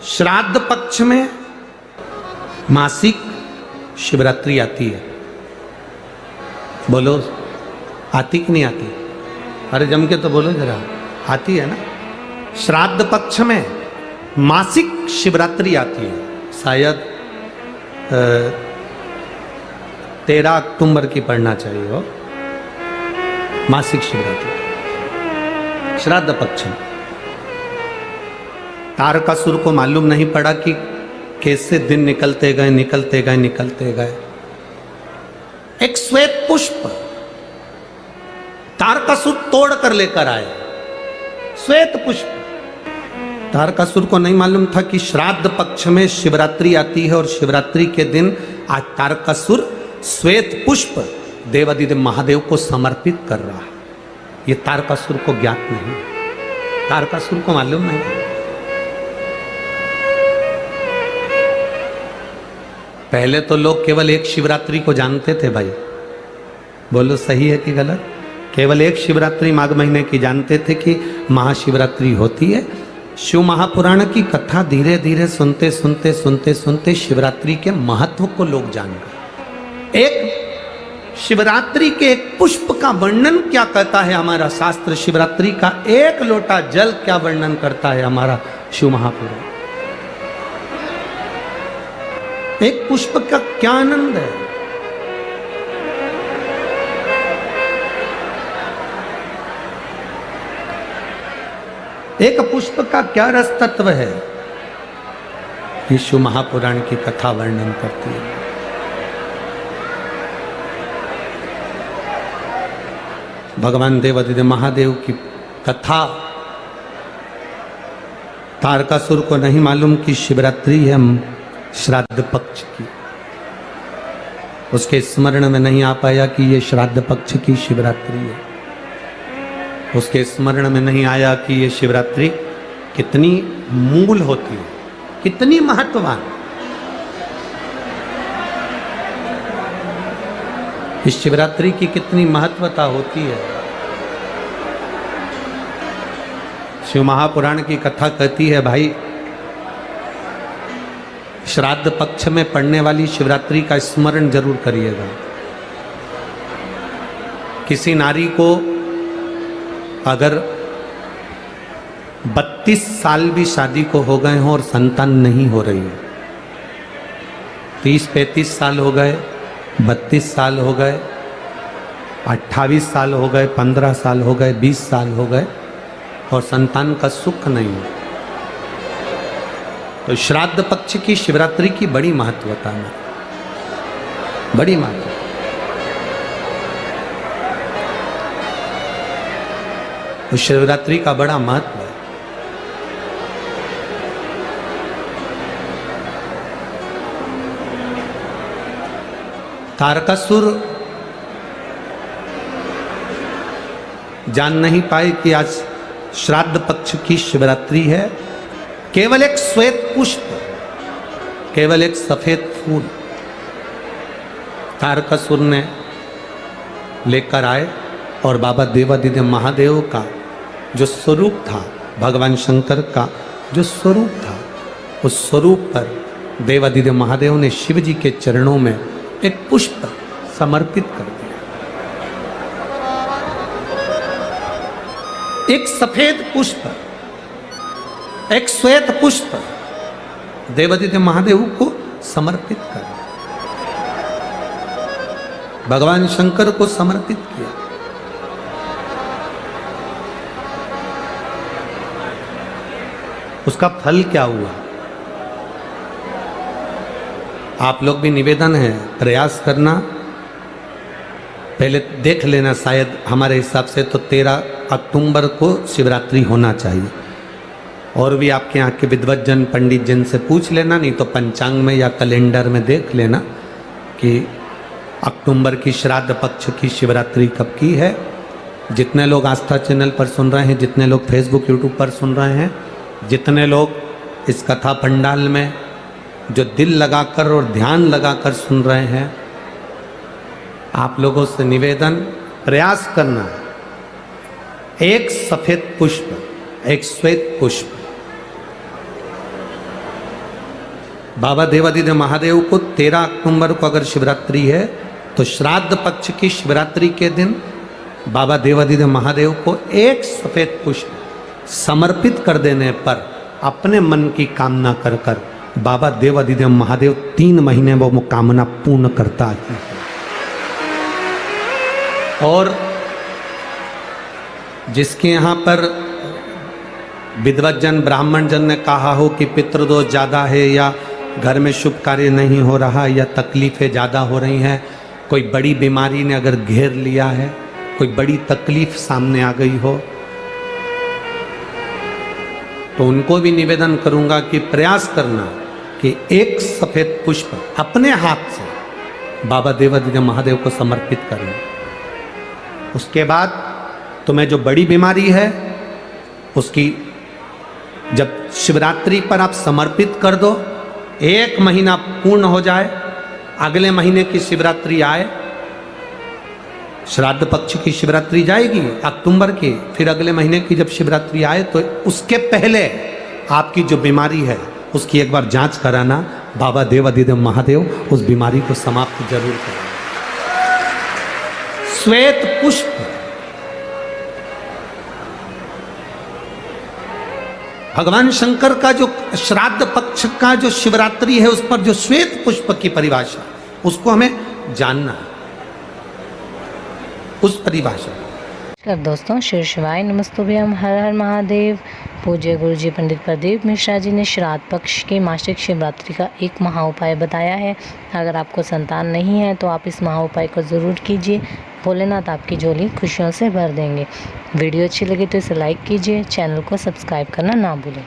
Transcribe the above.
श्राद्ध पक्ष में मासिक शिवरात्रि आती है। बोलो आती कि नहीं आती? अरे जम के तो बोलो जरा, आती है ना। श्राद्ध पक्ष में मासिक शिवरात्रि आती है। शायद 13 अक्टूबर की पढ़ना चाहिए हो, मासिक शिवरात्रि श्राद्ध पक्ष में। तारकासुर को मालूम नहीं पड़ा कि कैसे दिन निकलते गए निकलते गए निकलते गए। एक श्वेत पुष्प तारकासुर तोड़ कर लेकर आए। श्वेत पुष्प। तारकासुर को नहीं मालूम था कि श्राद्ध पक्ष में शिवरात्रि आती है और शिवरात्रि के दिन आज तारकासुर श्वेत पुष्प देवादिदेव महादेव को समर्पित कर रहा है। यह तारकासुर को ज्ञात नहीं, तारकासुर को मालूम नहीं। पहले तो लोग केवल एक शिवरात्रि को जानते थे भाई। बोलो सही है कि गलत? केवल एक शिवरात्रि माघ महीने की जानते थे कि महाशिवरात्रि होती है। शिव महापुराण की कथा धीरे धीरे सुनते सुनते सुनते सुनते शिवरात्रि के महत्व को लोग जान गए। एक शिवरात्रि के एक पुष्प का वर्णन क्या कहता है हमारा शास्त्र, शिवरात्रि का एक लोटा जल क्या वर्णन करता है हमारा शिव महापुराण। एक पुष्प का क्या आनंद है। एक पुष्प का क्या रस तत्व है, शिव महापुराण की कथा वर्णन करती है। भगवान देवादिदेव महादेव की कथा। तारकासुर को नहीं मालूम कि शिवरात्रि है श्राद्ध पक्ष की। उसके स्मरण में नहीं आ पाया कि ये श्राद्ध पक्ष की शिवरात्रि है। उसके स्मरण में नहीं आया कि ये शिवरात्रि कितनी मूल होती है, कितनी महत्ववान। इस शिवरात्रि की कितनी महत्वता होती है। शिव महापुराण की कथा कहती है भाई, श्राद्ध पक्ष में पड़ने वाली शिवरात्रि का स्मरण जरूर करिएगा। किसी नारी को अगर 32 साल भी शादी को हो गए हों और संतान नहीं हो रही हो, 30-35 साल हो गए, 32 साल हो गए, 28 साल हो गए, 15 साल हो गए, 20 साल हो गए और संतान का सुख नहीं हो, तो श्राद्ध पक्ष की शिवरात्रि की बड़ी महत्वता है, बड़ी महत्वता। तो शिवरात्रि का बड़ा महत्व है। तारकासुर जान नहीं पाए कि आज श्राद्ध पक्ष की शिवरात्रि है। केवल एक श्वेत पुष्प, केवल एक सफेद फूल तारकासुर ने लेकर आए और बाबा देवादिदेव महादेव का जो स्वरूप था, भगवान शंकर का जो स्वरूप था, उस स्वरूप पर देवादिदेव महादेव ने शिव जी के चरणों में एक पुष्प समर्पित कर दिया। एक सफेद पुष्प, एक श्वेत पुष्प देवादिदेव महादेव को समर्पित कर, भगवान शंकर को समर्पित किया। उसका फल क्या हुआ? आप लोग भी निवेदन है, प्रयास करना, पहले देख लेना। शायद हमारे हिसाब से तो 13 अक्टूबर को शिवरात्रि होना चाहिए। और भी आपके यहाँ के विद्वज्जन पंडित जन से पूछ लेना, नहीं तो पंचांग में या कैलेंडर में देख लेना कि अक्टूबर की श्राद्ध पक्ष की शिवरात्रि कब की है। जितने लोग आस्था चैनल पर सुन रहे हैं, जितने लोग फेसबुक यूट्यूब पर सुन रहे हैं, जितने लोग इस कथा पंडाल में जो दिल लगाकर और ध्यान लगाकर सुन रहे हैं, आप लोगों से निवेदन, प्रयास करना, एक सफेद पुष्प, एक श्वेत पुष्प बाबा देवादिदेव महादेव को 13 अक्टूबर को अगर शिवरात्रि है तो श्राद्ध पक्ष की शिवरात्रि के दिन बाबा देवादिदेव महादेव को एक सफेद पुष्प समर्पित कर देने पर अपने मन की कामना कर कर बाबा देवादिदेव महादेव 3 महीने वो कामना पूर्ण करता है। और जिसके यहाँ पर विद्वत जन ब्राह्मण जन ने कहा हो कि पितृदोष ज़्यादा है या घर में शुभ कार्य नहीं हो रहा या तकलीफ़ें ज़्यादा हो रही हैं, कोई बड़ी बीमारी ने अगर घेर लिया है, कोई बड़ी तकलीफ सामने आ गई हो, तो उनको भी निवेदन करूंगा कि प्रयास करना कि एक सफ़ेद पुष्प अपने हाथ से बाबा देवादिदेव महादेव को समर्पित करना। उसके बाद तुम्हें जो बड़ी बीमारी है उसकी जब शिवरात्रि पर आप समर्पित कर दो, 1 महीना पूर्ण हो जाए, अगले महीने की शिवरात्रि आए, श्राद्ध पक्ष की शिवरात्रि जाएगी अक्टूबर की, फिर अगले महीने की जब शिवरात्रि आए तो उसके पहले आपकी जो बीमारी है उसकी एक बार जांच कराना। बाबा देवादिदेव महादेव उस बीमारी को समाप्त जरूर करें। श्वेत पुष्प, भगवान शंकर का जो श्राद्ध पक्ष का जो शिवरात्रि है उस पर जो श्वेत पुष्प की परिभाषा, उसको हमें जानना है, उस परिभाषा। दोस्तों, श्री शिवाय नमस्तुभ्यम, हर हर महादेव। पूज्य गुरु जी पंडित प्रदीप मिश्रा जी ने श्राद्ध पक्ष की मासिक शिवरात्रि का एक महा उपाय बताया है। अगर आपको संतान नहीं है तो आप इस महा उपाय को ज़रूर कीजिए, भोलेनाथ आपकी झोली खुशियों से भर देंगे। वीडियो अच्छी लगी तो इसे लाइक कीजिए, चैनल को सब्सक्राइब करना ना भूलें।